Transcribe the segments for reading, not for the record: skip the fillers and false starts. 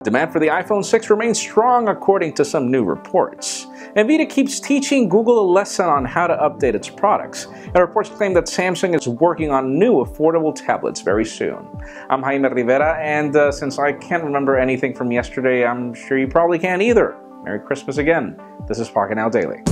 Demand for the iPhone 6 remains strong according to some new reports. NVIDIA keeps teaching Google a lesson on how to update its products, and reports claim that Samsung is working on new affordable tablets very soon. I'm Jaime Rivera, and since I can't remember anything from yesterday, I'm sure you probably can't either. Merry Christmas again. This is Pocketnow Daily.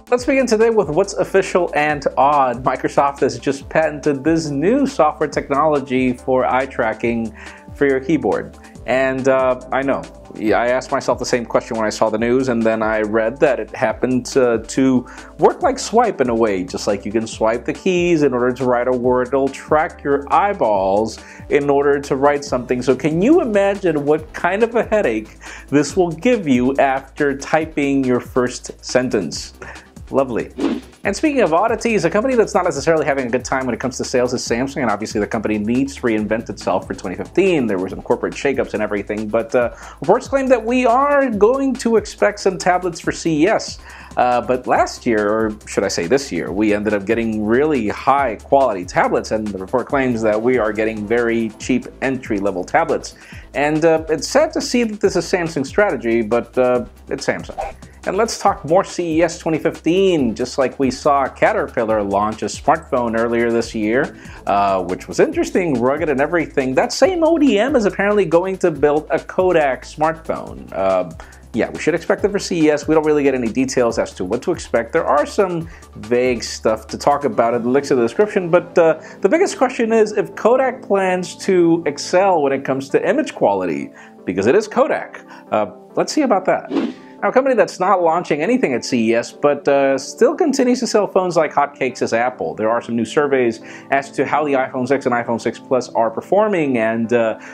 Let's begin today with what's official and odd. Microsoft has just patented this new software technology for eye tracking for your keyboard. And I know, I asked myself the same question when I saw the news, and then I read that it happened to work like swipe in a way. Just like you can swipe the keys in order to write a word, it'll track your eyeballs in order to write something. So can you imagine what kind of a headache this will give you after typing your first sentence? Lovely. And speaking of oddities, a company that's not necessarily having a good time when it comes to sales is Samsung, and obviously the company needs to reinvent itself for 2015. There were some corporate shakeups and everything, but reports claim that we are going to expect some tablets for CES. But last year, or should I say this year, we ended up getting really high quality tablets, and the report claims that we are getting very cheap entry-level tablets. And it's sad to see that this is Samsung's strategy, but it's Samsung. And let's talk more CES 2015. Just like we saw Caterpillar launch a smartphone earlier this year, which was interesting, rugged and everything, that same ODM is apparently going to build a Kodak smartphone. Yeah, we should expect it for CES. We don't really get any details as to what to expect. There are some vague stuff to talk about in the links of the description, but the biggest question is if Kodak plans to excel when it comes to image quality, because it is Kodak. Let's see about that. Now, a company that's not launching anything at CES, but still continues to sell phones like hotcakes is Apple. There are some new surveys as to how the iPhone 6 and iPhone 6 Plus are performing, and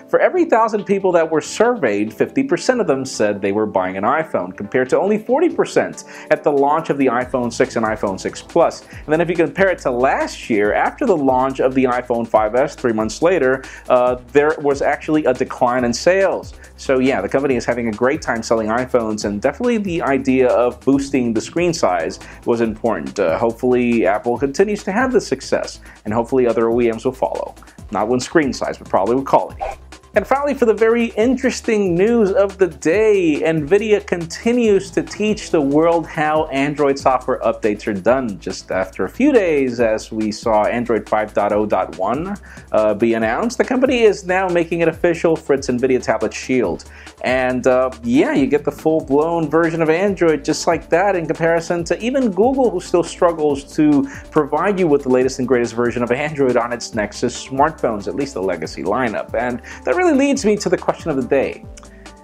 for every 1,000 people that were surveyed, 50% of them said they were buying an iPhone, compared to only 40% at the launch of the iPhone 6 and iPhone 6 Plus. And then if you compare it to last year, after the launch of the iPhone 5S 3 months later, there was actually a decline in sales. So yeah, the company is having a great time selling iPhones, and definitely the idea of boosting the screen size was important. Hopefully Apple continues to have this success, and hopefully other OEMs will follow. Not with screen size, but probably with quality. And finally, for the very interesting news of the day, NVIDIA continues to teach the world how Android software updates are done. Just after a few days, as we saw Android 5.0.1 be announced, the company is now making it official for its NVIDIA Tablet Shield. And yeah, you get the full-blown version of Android just like that, in comparison to even Google, who still struggles to provide you with the latest and greatest version of Android on its Nexus smartphones, at least the legacy lineup. And that really leads me to the question of the day.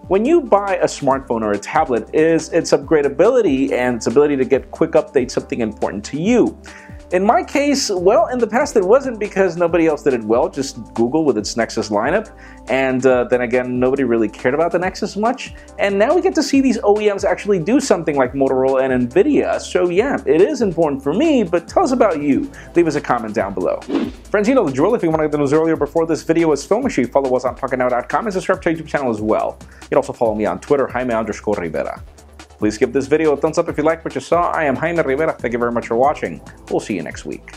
When you buy a smartphone or a tablet, is its upgradability and its ability to get quick updates something important to you? In my case, well, in the past it wasn't, because nobody else did it well, just Google with its Nexus lineup, and then again, nobody really cared about the Nexus much, and now we get to see these OEMs actually do something like Motorola and NVIDIA, so yeah, it is important for me, but tell us about you. Leave us a comment down below. Friends, you know the drill. If you want to get the news earlier before this video is filmed, make sure you follow us on Pocketnow.com and subscribe to our YouTube channel as well. You can also follow me on Twitter, Jaime_Rivera. Please give this video a thumbs up if you liked what you saw. I am Jaime Rivera. Thank you very much for watching. We'll see you next week.